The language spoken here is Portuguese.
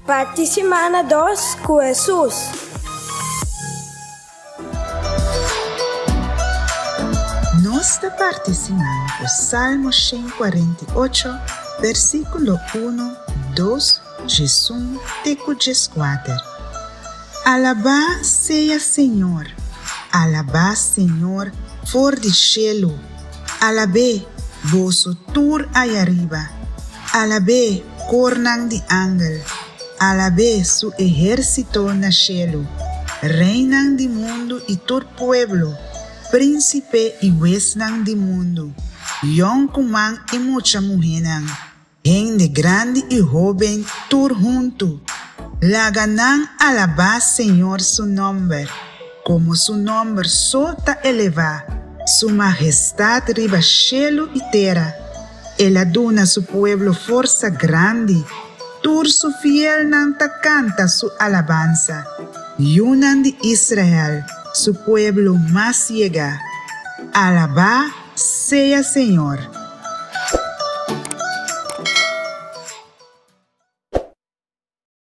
Parte semana 2 com Jesus. Nossa parte semana o Salmo 148, versículo 1, 2, 4. Alabá seja Senhor, alabá Senhor, for de cielo, alabé vosso tur aí arriba, alabé cornan de ángel, alabé su ejército na cielo, reinan de mundo e tur pueblo, príncipe e huesnan de mundo, yon kuman e mucha mujeran, gente grande e joven tur junto, laganan alabá Senhor su nombre, como su nombre sota eleva, su majestad riba cielo y tierra. Él aduna su pueblo fuerza grande, tur su fiel nanta canta su alabanza. Yunan de Israel, su pueblo más llega. Alabá sea Señor.